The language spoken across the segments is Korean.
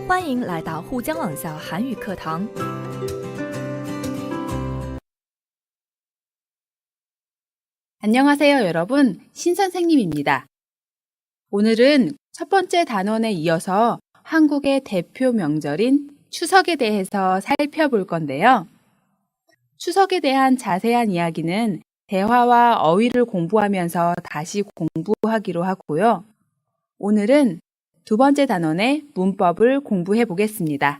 欢迎来到沪江网校韩语课堂。 안녕하세요, 여러분. 신선생님입니다. 오늘은 첫 번째 단원에 이어서 한국의 대표 명절인 추석에 대해서 살펴볼 건데요. 추석에 대한 자세한 이야기는 대화와 어휘를 공부하면서 다시 공부하기로 하고요. 오늘은 두 번째 단원의 문법을 공부해 보겠습니다.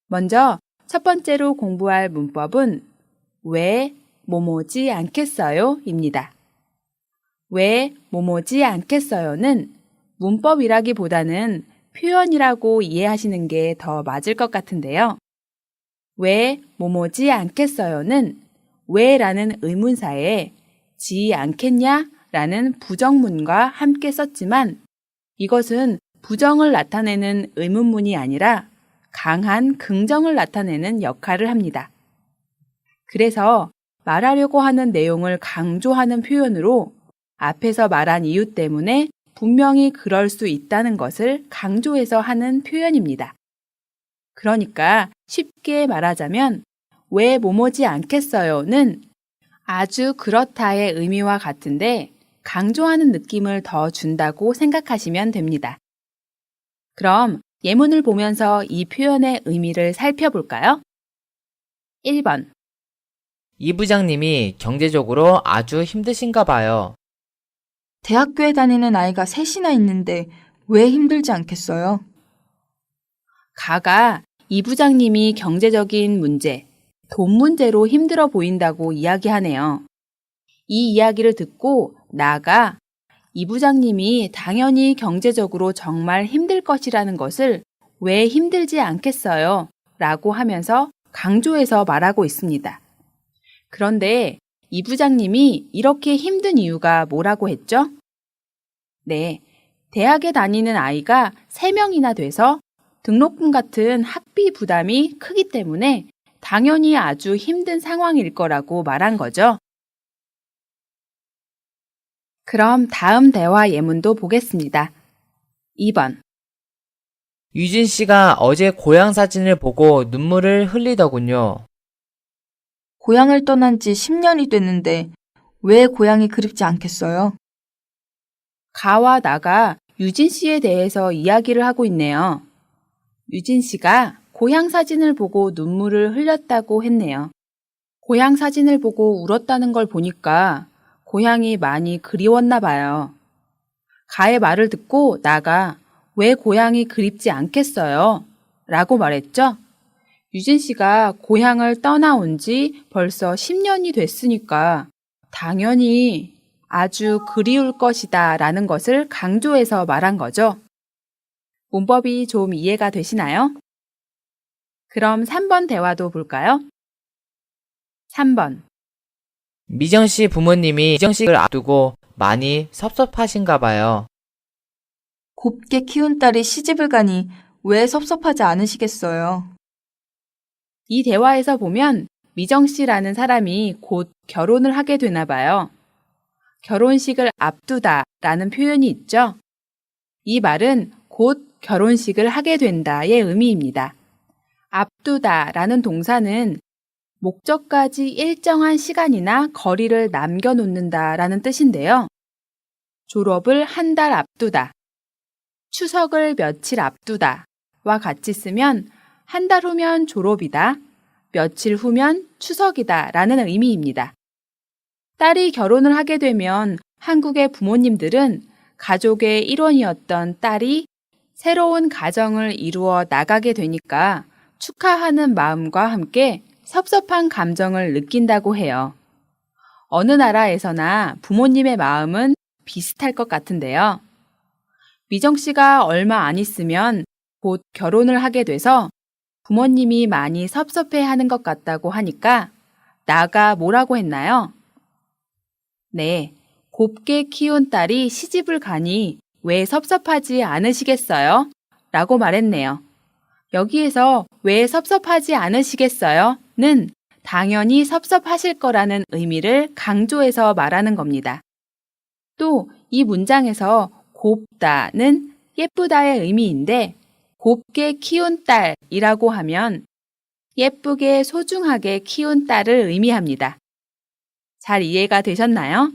먼저 첫 번째로 공부할 문법은 왜 뭐뭐지 않겠어요? 입니다. 왜 뭐뭐지 않겠어요는 문법이라기보다는 표현이라고 이해하시는 게 더 맞을 것 같은데요. 왜 뭐뭐지 않겠어요는 왜라는 의문사에 지 않겠냐? 라는 부정문과 함께 썼지만 이것은 부정을 나타내는 의문문이 아니라 강한 긍정을 나타내는 역할을 합니다. 그래서 말하려고 하는 내용을 강조하는 표현으로 앞에서 말한 이유 때문에 분명히 그럴 수 있다는 것을 강조해서 하는 표현입니다. 그러니까 쉽게 말하자면 왜 뭐뭐지 않겠어요는 아주 그렇다의 의미와 같은데 강조하는 느낌을 더 준다고 생각하시면 됩니다. 그럼 예문을 보면서 이 표현의 의미를 살펴볼까요? 1번. 이 부장님이 경제적으로 아주 힘드신가 봐요. 대학교에 다니는 아이가 셋이나 있는데 왜 힘들지 않겠어요? 가가 이 부장님이 경제적인 문제, 돈 문제로 힘들어 보인다고 이야기하네요. 이 이야기를 듣고 나가 이 부장님이 당연히 경제적으로 정말 힘들 것이라는 것을 왜 힘들지 않겠어요? 라고 하면서 강조해서 말하고 있습니다. 그런데 이 부장님이 이렇게 힘든 이유가 뭐라고 했죠? 네, 대학에 다니는 아이가 3명이나 돼서 등록금 같은 학비 부담이 크기 때문에 당연히 아주 힘든 상황일 거라고 말한 거죠. 그럼 다음 대화 예문도 보겠습니다. 2번. 유진 씨가 어제 고향 사진을 보고 눈물을 흘리더군요. 고향을 떠난 지 10년이 됐는데 왜 고향이 그립지 않겠어요? 가와 나가 유진 씨에 대해서 이야기를 하고 있네요. 유진 씨가 고향 사진을 보고 눈물을 흘렸다고 했네요. 고향 사진을 보고 울었다는 걸 보니까 고향이 많이 그리웠나 봐요. 가의 말을 듣고 나가 왜 고향이 그립지 않겠어요? 라고 말했죠. 유진 씨가 고향을 떠나온 지 벌써 10년이 됐으니까 당연히 아주 그리울 것이다 라는 것을 강조해서 말한 거죠. 문법이 좀 이해가 되시나요? 그럼 3번 대화도 볼까요? 3번. 미정 씨 부모님이 미정식을 앞두고 많이 섭섭하신가 봐요. 곱게 키운 딸이 시집을 가니 왜 섭섭하지 않으시겠어요? 이 대화에서 보면 미정 씨라는 사람이 곧 결혼을 하게 되나 봐요. 결혼식을 앞두다 라는 표현이 있죠. 이 말은 곧 결혼식을 하게 된다의 의미입니다. 앞두다 라는 동사는 목적까지 일정한 시간이나 거리를 남겨놓는다 라는 뜻인데요. 졸업을 한 달 앞두다, 추석을 며칠 앞두다 와 같이 쓰면 한 달 후면 졸업이다, 며칠 후면 추석이다 라는 의미입니다. 딸이 결혼을 하게 되면 한국의 부모님들은 가족의 일원이었던 딸이 새로운 가정을 이루어 나가게 되니까 축하하는 마음과 함께 섭섭한 감정을 느낀다고 해요. 어느 나라에서나 부모님의 마음은 비슷할 것 같은데요. 미정 씨가 얼마 안 있으면 곧 결혼을 하게 돼서 부모님이 많이 섭섭해 하는 것 같다고 하니까 나가 뭐라고 했나요? 네, 곱게 키운 딸이 시집을 가니 왜 섭섭하지 않으시겠어요? 라고 말했네요. 여기에서 왜 섭섭하지 않으시겠어요? 는 당연히 섭섭하실 거라는 의미를 강조해서 말하는 겁니다. 또 이 문장에서 곱다는 예쁘다의 의미인데 곱게 키운 딸이라고 하면 예쁘게 소중하게 키운 딸을 의미합니다. 잘 이해가 되셨나요?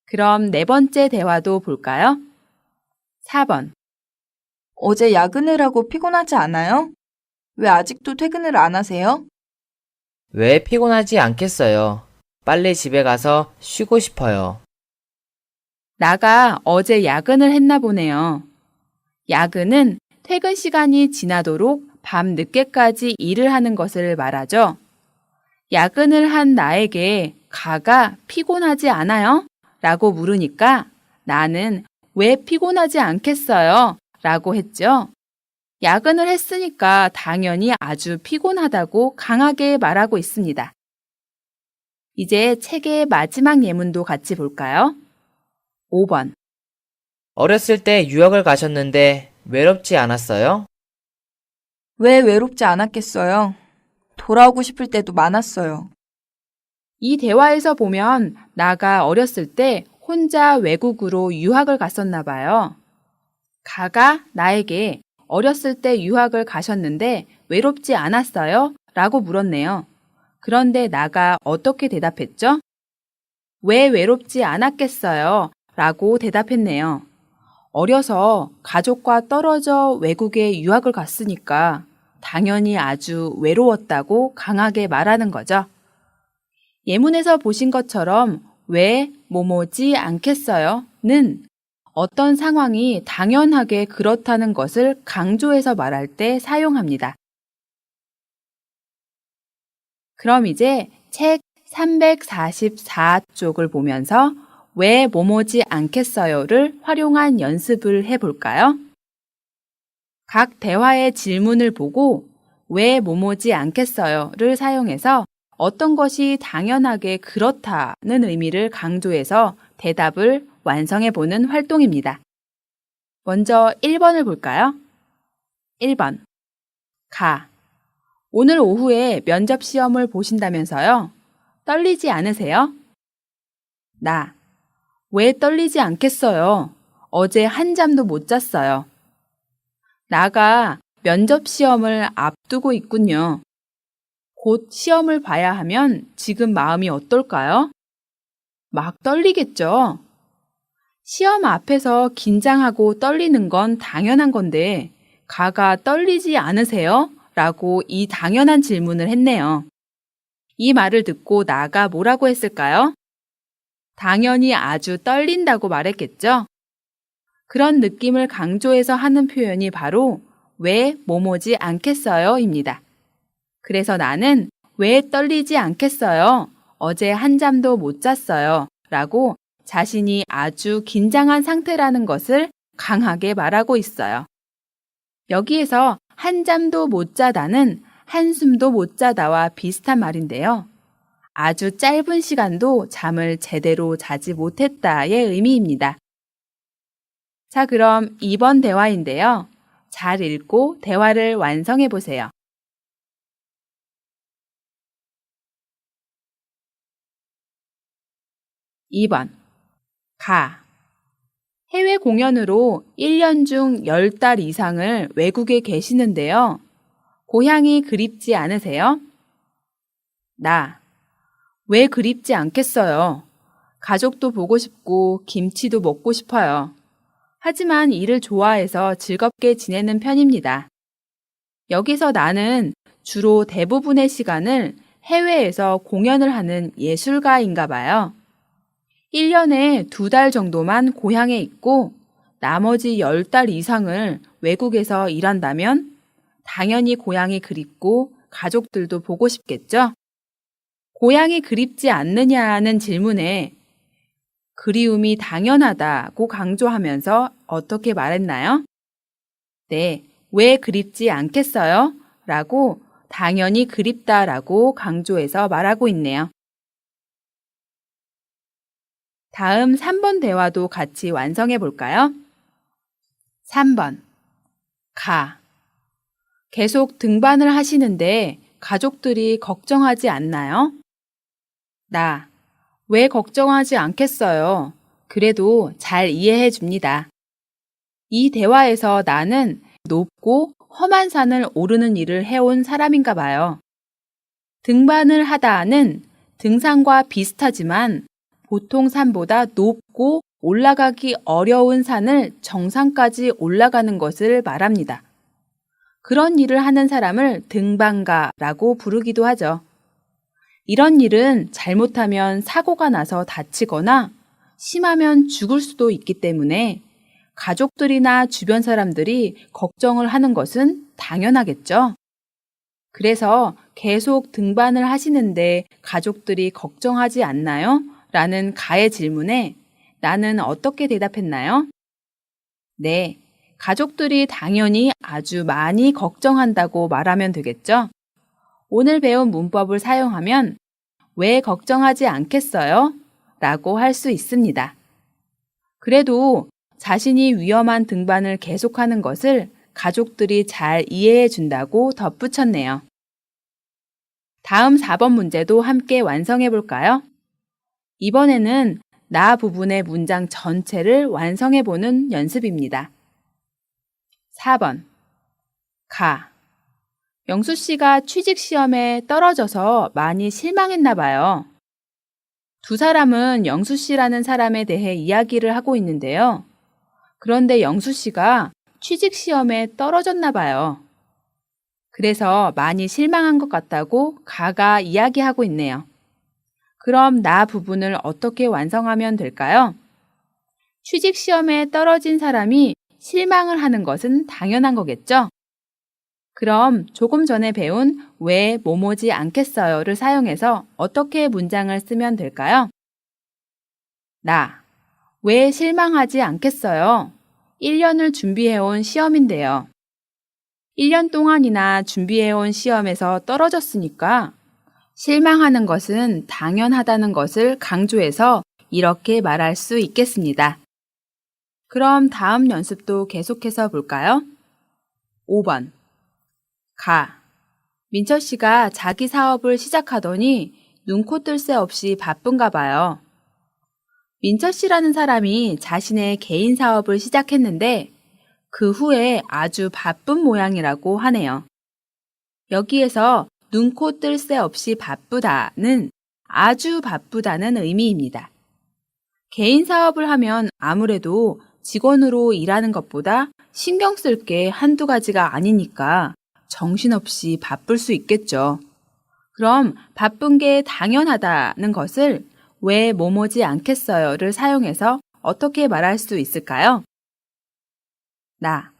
그럼 네 번째 대화도 볼까요? 4번. 어제 야근을 하고 피곤하지 않아요? 왜 아직도 퇴근을 안 하세요? 왜 피곤하지 않겠어요? 빨리 집에 가서 쉬고 싶어요. 나가 어제 야근을 했나 보네요. 야근은 퇴근 시간이 지나도록 밤 늦게까지 일을 하는 것을 말하죠. 야근을 한 나에게 가가 피곤하지 않아요? 라고 물으니까 나는 왜 피곤하지 않겠어요? 라고 했죠. 야근을 했으니까 당연히 아주 피곤하다고 강하게 말하고 있습니다. 이제 책의 마지막 예문도 같이 볼까요? 5번. 어렸을 때 유학을 가셨는데 외롭지 않았어요? 왜 외롭지 않았겠어요? 돌아오고 싶을 때도 많았어요. 이 대화에서 보면 나가 어렸을 때 혼자 외국으로 유학을 갔었나 봐요. 가가 나에게 어렸을 때 유학을 가셨는데 외롭지 않았어요? 라고 물었네요. 그런데 나가 어떻게 대답했죠? 왜 외롭지 않았겠어요? 라고 대답했네요. 어려서 가족과 떨어져 외국에 유학을 갔으니까 당연히 아주 외로웠다고 강하게 말하는 거죠. 예문에서 보신 것처럼 왜 뭐뭐지 않겠어요? 는 어떤 상황이 당연하게 그렇다는 것을 강조해서 말할 때 사용합니다. 그럼 이제 책 344쪽을 보면서 왜 뭐뭐지 않겠어요를 활용한 연습을 해볼까요? 각 대화의 질문을 보고 왜 뭐뭐지 않겠어요를 사용해서 어떤 것이 당연하게 그렇다는 의미를 강조해서 대답을 완성해보는 활동입니다. 먼저 1번을 볼까요? 1번. 가. 오늘 오후에 면접 시험을 보신다면서요? 떨리지 않으세요? 나. 왜 떨리지 않겠어요? 어제 한잠도 못 잤어요. 나가 면접 시험을 앞두고 있군요. 곧 시험을 봐야 하면 지금 마음이 어떨까요? 막 떨리겠죠? 시험 앞에서 긴장하고 떨리는 건 당연한 건데, 가가 떨리지 않으세요? 라고 이 당연한 질문을 했네요. 이 말을 듣고 나가 뭐라고 했을까요? 당연히 아주 떨린다고 말했겠죠? 그런 느낌을 강조해서 하는 표현이 바로 왜 뭐뭐지 않겠어요? 입니다. 그래서 나는 왜 떨리지 않겠어요? 어제 한잠도 못 잤어요. 라고 자신이 아주 긴장한 상태라는 것을 강하게 말하고 있어요. 여기에서 한잠도 못 자다는 한숨도 못 자다와 비슷한 말인데요. 아주 짧은 시간도 잠을 제대로 자지 못했다의 의미입니다. 자, 그럼 2번 대화인데요. 잘 읽고 대화를 완성해 보세요. 2번. 가. 해외 공연으로 1년 중 10달 이상을 외국에 계시는데요. 고향이 그립지 않으세요? 나. 왜 그립지 않겠어요? 가족도 보고 싶고 김치도 먹고 싶어요. 하지만 일을 좋아해서 즐겁게 지내는 편입니다. 여기서 나는 주로 대부분의 시간을 해외에서 공연을 하는 예술가인가 봐요. 1년에 2달 정도만 고향에 있고 나머지 10달 이상을 외국에서 일한다면 당연히 고향이 그립고 가족들도 보고 싶겠죠? 고향이 그립지 않느냐는 질문에 그리움이 당연하다고 강조하면서 어떻게 말했나요? 네, 왜 그립지 않겠어요? 라고 당연히 그립다라고 강조해서 말하고 있네요. 다음 3번 대화도 같이 완성해 볼까요? 3번. 가. 계속 등반을 하시는데 가족들이 걱정하지 않나요? 나. 왜 걱정하지 않겠어요? 그래도 잘 이해해 줍니다. 이 대화에서 나는 높고 험한 산을 오르는 일을 해온 사람인가 봐요. 등반을 하다는 등산과 비슷하지만 보통 산보다 높고 올라가기 어려운 산을 정상까지 올라가는 것을 말합니다. 그런 일을 하는 사람을 등반가라고 부르기도 하죠. 이런 일은 잘못하면 사고가 나서 다치거나 심하면 죽을 수도 있기 때문에 가족들이나 주변 사람들이 걱정을 하는 것은 당연하겠죠. 그래서 계속 등반을 하시는데 가족들이 걱정하지 않나요? 라는 가의 질문에 나는 어떻게 대답했나요? 네, 가족들이 당연히 아주 많이 걱정한다고 말하면 되겠죠? 오늘 배운 문법을 사용하면 왜 걱정하지 않겠어요? 라고 할 수 있습니다. 그래도 자신이 위험한 등반을 계속하는 것을 가족들이 잘 이해해 준다고 덧붙였네요. 다음 4번 문제도 함께 완성해 볼까요? 이번에는 나 부분의 문장 전체를 완성해 보는 연습입니다. 4번. 가. 영수 씨가 취직 시험에 떨어져서 많이 실망했나 봐요. 두 사람은 영수 씨라는 사람에 대해 이야기를 하고 있는데요. 그런데 영수 씨가 취직 시험에 떨어졌나 봐요. 그래서 많이 실망한 것 같다고 가가 이야기하고 있네요. 그럼 나 부분을 어떻게 완성하면 될까요? 취직 시험에 떨어진 사람이 실망을 하는 것은 당연한 거겠죠? 그럼 조금 전에 배운 왜 뭐뭐지 않겠어요를 사용해서 어떻게 문장을 쓰면 될까요? 나, 왜 실망하지 않겠어요? 1년을 준비해온 시험인데요. 1년 동안이나 준비해온 시험에서 떨어졌으니까 실망하는 것은 당연하다는 것을 강조해서 이렇게 말할 수 있겠습니다. 그럼 다음 연습도 계속해서 볼까요? 5번. 가. 민철 씨가 자기 사업을 시작하더니 눈코 뜰 새 없이 바쁜가 봐요. 민철 씨라는 사람이 자신의 개인 사업을 시작했는데 그 후에 아주 바쁜 모양이라고 하네요. 여기에서 눈코 뜰 새 없이 바쁘다는 아주 바쁘다는 의미입니다. 개인 사업을 하면 아무래도 직원으로 일하는 것보다 신경 쓸 게 한두 가지가 아니니까 정신없이 바쁠 수 있겠죠. 그럼 바쁜 게 당연하다는 것을 왜 뭐뭐지 않겠어요를 사용해서 어떻게 말할 수 있을까요? 나,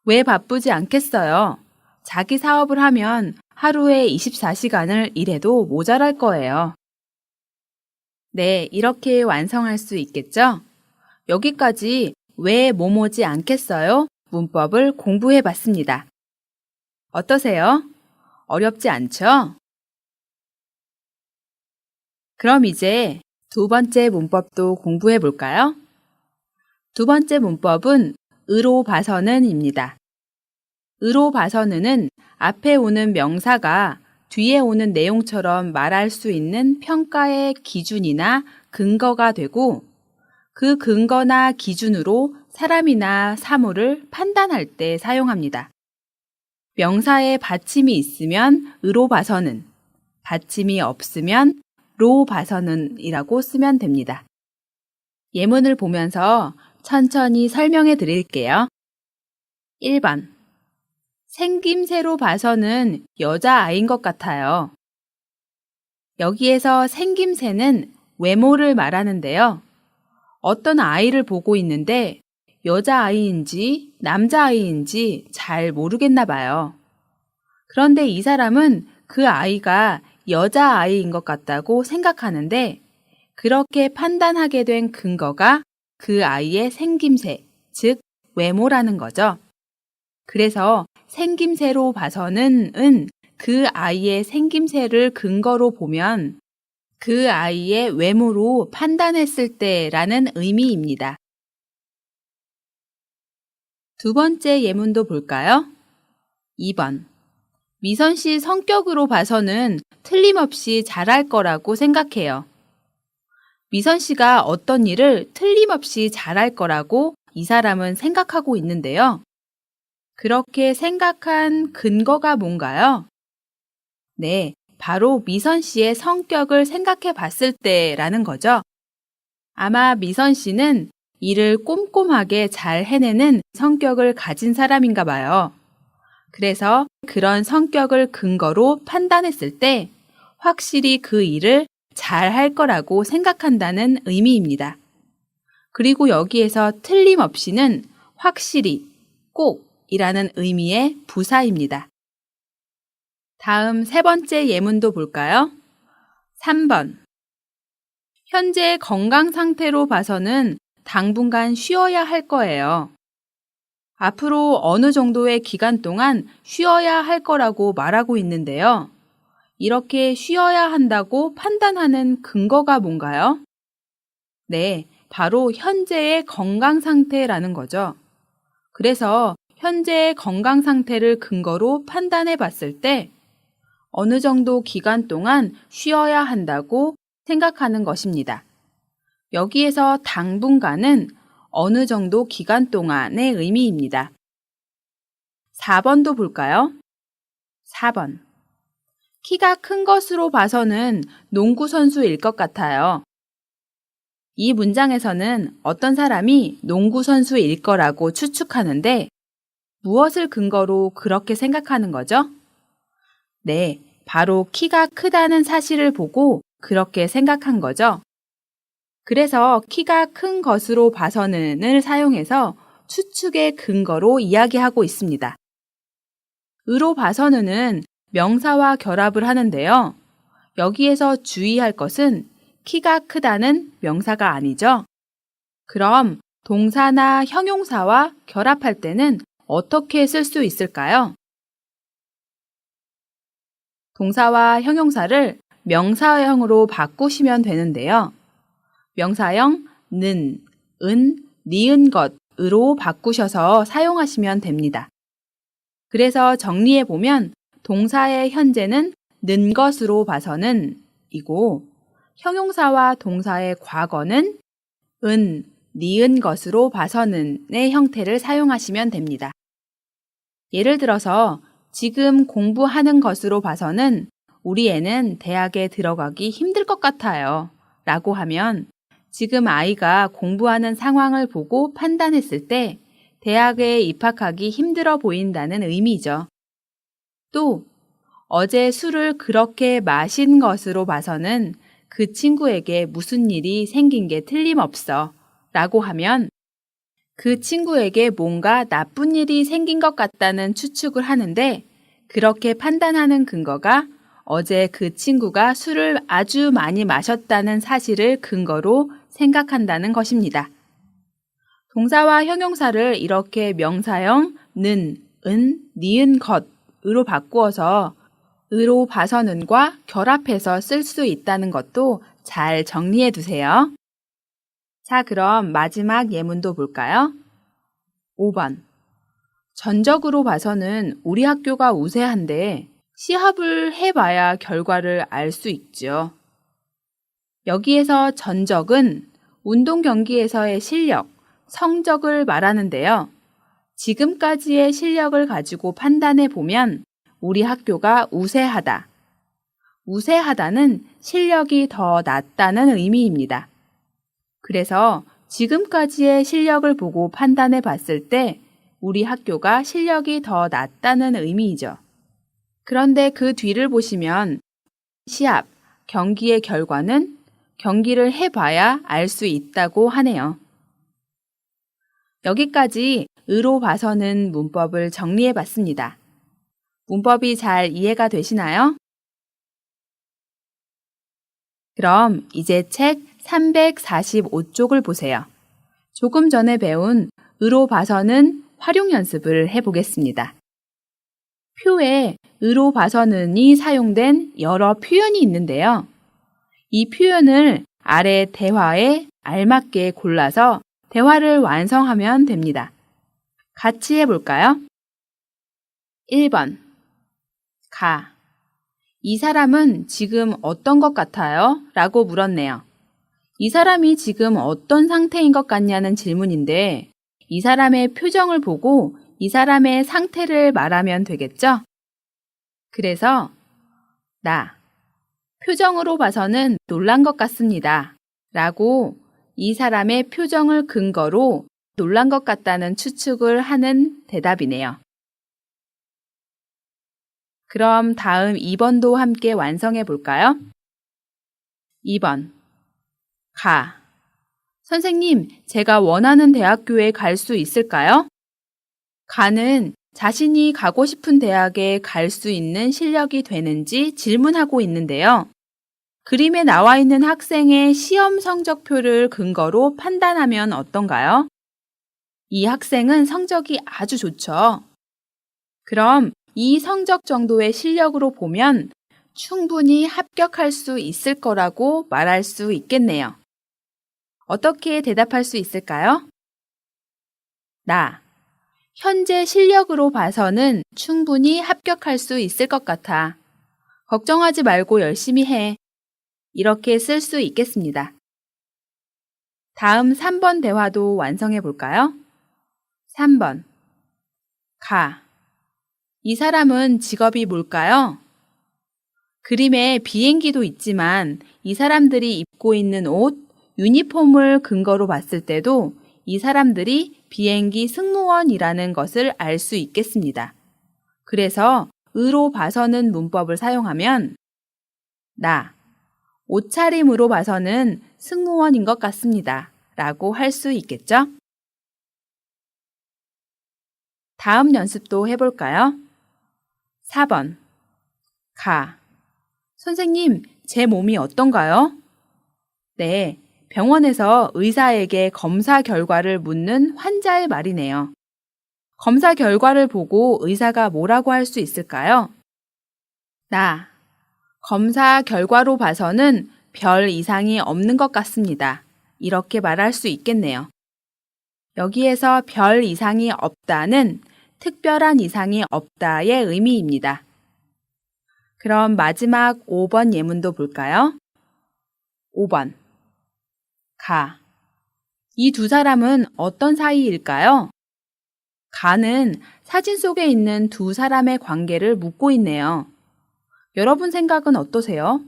왜 바쁘지 않겠어요? 자기 사업을 하면 하루에 24시간을 일해도 모자랄 거예요. 네, 이렇게 완성할 수 있겠죠? 여기까지 왜 뭐뭐지 않겠어요? 문법을 공부해 봤습니다. 어떠세요? 어렵지 않죠? 그럼 이제 두 번째 문법도 공부해 볼까요? 두 번째 문법은 으로 봐서는입니다. 으로 봐서는은 앞에 오는 명사가 뒤에 오는 내용처럼 말할 수 있는 평가의 기준이나 근거가 되고 그 근거나 기준으로 사람이나 사물을 판단할 때 사용합니다. 명사에 받침이 있으면 으로 봐서는, 받침이 없으면 로 봐서는 이라고 쓰면 됩니다. 예문을 보면서 천천히 설명해 드릴게요. 1번. 생김새로 봐서는 여자아이인 것 같아요. 여기에서 생김새는 외모를 말하는데요. 어떤 아이를 보고 있는데 여자아이인지 남자아이인지 잘 모르겠나 봐요. 그런데 이 사람은 그 아이가 여자아이인 것 같다고 생각하는데 그렇게 판단하게 된 근거가 그 아이의 생김새, 즉 외모라는 거죠. 그래서 생김새로 봐서는 그 아이의 생김새를 근거로 보면 그 아이의 외모로 판단했을 때라는 의미입니다. 두 번째 예문도 볼까요? 2번. 미선 씨 성격으로 봐서는 틀림없이 잘할 거라고 생각해요. 미선 씨가 어떤 일을 틀림없이 잘할 거라고 이 사람은 생각하고 있는데요. 그렇게 생각한 근거가 뭔가요? 네, 바로 미선 씨의 성격을 생각해 봤을 때라는 거죠. 아마 미선 씨는 일을 꼼꼼하게 잘 해내는 성격을 가진 사람인가 봐요. 그래서 그런 성격을 근거로 판단했을 때 확실히 그 일을 잘 할 거라고 생각한다는 의미입니다. 그리고 여기에서 틀림없이는 확실히, 꼭이라는 의미의 부사입니다. 다음 세 번째 예문도 볼까요? 3번. 현재 건강 상태로 봐서는 당분간 쉬어야 할 거예요. 앞으로 어느 정도의 기간 동안 쉬어야 할 거라고 말하고 있는데요. 이렇게 쉬어야 한다고 판단하는 근거가 뭔가요? 네, 바로 현재의 건강 상태라는 거죠. 그래서 현재의 건강 상태를 근거로 판단해 봤을 때 어느 정도 기간 동안 쉬어야 한다고 생각하는 것입니다. 여기에서 당분간은 어느 정도 기간 동안의 의미입니다. 4번도 볼까요? 4번. 키가 큰 것으로 봐서는 농구 선수일 것 같아요. 이 문장에서는 어떤 사람이 농구 선수일 거라고 추측하는데 무엇을 근거로 그렇게 생각하는 거죠? 네, 바로 키가 크다는 사실을 보고 그렇게 생각한 거죠. 그래서 키가 큰 것으로 봐서는을 사용해서 추측의 근거로 이야기하고 있습니다. 으로 봐서는은 명사와 결합을 하는데요. 여기에서 주의할 것은 키가 크다는 명사가 아니죠. 그럼 동사나 형용사와 결합할 때는 어떻게 쓸 수 있을까요? 동사와 형용사를 명사형으로 바꾸시면 되는데요. 명사형 는, 은, 니은 것으로 바꾸셔서 사용하시면 됩니다. 그래서 정리해보면 동사의 현재는 는 것으로 봐서는 이고 형용사와 동사의 과거는 은, 니은 것으로 봐서는의 형태를 사용하시면 됩니다. 예를 들어서 지금 공부하는 것으로 봐서는 우리 애는 대학에 들어가기 힘들 것 같아요. 라고 하면 지금 아이가 공부하는 상황을 보고 판단했을 때 대학에 입학하기 힘들어 보인다는 의미죠. 또 어제 술을 그렇게 마신 것으로 봐서는 그 친구에게 무슨 일이 생긴 게 틀림없어 라고 하면 그 친구에게 뭔가 나쁜 일이 생긴 것 같다는 추측을 하는데 그렇게 판단하는 근거가 어제 그 친구가 술을 아주 많이 마셨다는 사실을 근거로 생각한다는 것입니다. 동사와 형용사를 이렇게 명사형 는, 은, 니은 것으로 바꾸어서 으로 봐서는과 결합해서 쓸 수 있다는 것도 잘 정리해 두세요. 자, 그럼 마지막 예문도 볼까요? 5번. 전적으로 봐서는 우리 학교가 우세한데 시합을 해봐야 결과를 알 수 있죠. 여기에서 전적은 운동 경기에서의 실력, 성적을 말하는데요. 지금까지의 실력을 가지고 판단해 보면 우리 학교가 우세하다. 우세하다는 실력이 더 낫다는 의미입니다. 그래서 지금까지의 실력을 보고 판단해 봤을 때 우리 학교가 실력이 더 낫다는 의미이죠. 그런데 그 뒤를 보시면 시합, 경기의 결과는 경기를 해봐야 알 수 있다고 하네요. 여기까지 으로 봐서는 문법을 정리해 봤습니다. 문법이 잘 이해가 되시나요? 그럼 이제 책 345쪽을 보세요. 조금 전에 배운 으로 봐서는 활용 연습을 해보겠습니다. 표에 으로 봐서는이 사용된 여러 표현이 있는데요. 이 표현을 아래 대화에 알맞게 골라서 대화를 완성하면 됩니다. 같이 해볼까요? 1번. 가. 이 사람은 지금 어떤 것 같아요? 라고 물었네요. 이 사람이 지금 어떤 상태인 것 같냐는 질문인데 이 사람의 표정을 보고 이 사람의 상태를 말하면 되겠죠? 그래서 나 표정으로 봐서는 놀란 것 같습니다. 라고 이 사람의 표정을 근거로 놀란 것 같다는 추측을 하는 대답이네요. 그럼 다음 2번도 함께 완성해 볼까요? 2번. 가. 선생님, 제가 원하는 대학교에 갈 수 있을까요? 가는 자신이 가고 싶은 대학에 갈 수 있는 실력이 되는지 질문하고 있는데요. 그림에 나와 있는 학생의 시험 성적표를 근거로 판단하면 어떤가요? 이 학생은 성적이 아주 좋죠. 그럼 이 성적 정도의 실력으로 보면 충분히 합격할 수 있을 거라고 말할 수 있겠네요. 어떻게 대답할 수 있을까요? 나. 현재 실력으로 봐서는 충분히 합격할 수 있을 것 같아. 걱정하지 말고 열심히 해. 이렇게 쓸 수 있겠습니다. 다음 3번 대화도 완성해 볼까요? 3번. 가. 이 사람은 직업이 뭘까요? 그림에 비행기도 있지만 이 사람들이 입고 있는 옷, 유니폼을 근거로 봤을 때도 이 사람들이 비행기 승무원이라는 것을 알 수 있겠습니다. 그래서 의로 봐서는 문법을 사용하면 나, 옷차림으로 봐서는 승무원인 것 같습니다. 라고 할 수 있겠죠? 다음 연습도 해볼까요? 4번. 가. 선생님, 제 몸이 어떤가요? 네, 병원에서 의사에게 검사 결과를 묻는 환자의 말이네요. 검사 결과를 보고 의사가 뭐라고 할 수 있을까요? 나. 검사 결과로 봐서는 별 이상이 없는 것 같습니다. 이렇게 말할 수 있겠네요. 여기에서 별 이상이 없다는 특별한 이상이 없다의 의미입니다. 그럼 마지막 5번 예문도 볼까요? 5번. 가. 이 두 사람은 어떤 사이일까요? 가는 사진 속에 있는 두 사람의 관계를 묻고 있네요. 여러분 생각은 어떠세요?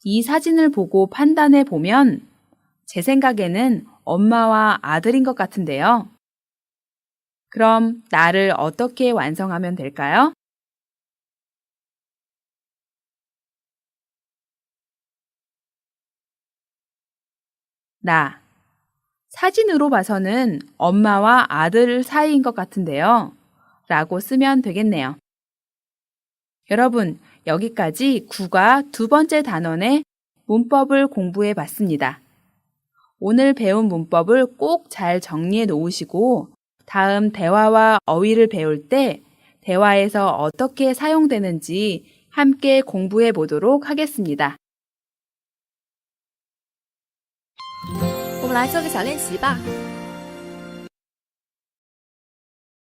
이 사진을 보고 판단해 보면 제 생각에는 엄마와 아들인 것 같은데요. 그럼 나를 어떻게 완성하면 될까요? 나. 사진으로 봐서는 엄마와 아들 사이인 것 같은데요. 라고 쓰면 되겠네요. 여러분, 여기까지 구가 두 번째 단원의 문법을 공부해 봤습니다. 오늘 배운 문법을 꼭 잘 정리해 놓으시고 다음 대화와 어휘를 배울 때 대화에서 어떻게 사용되는지 함께 공부해 보도록 하겠습니다. 我们来做个小练习吧。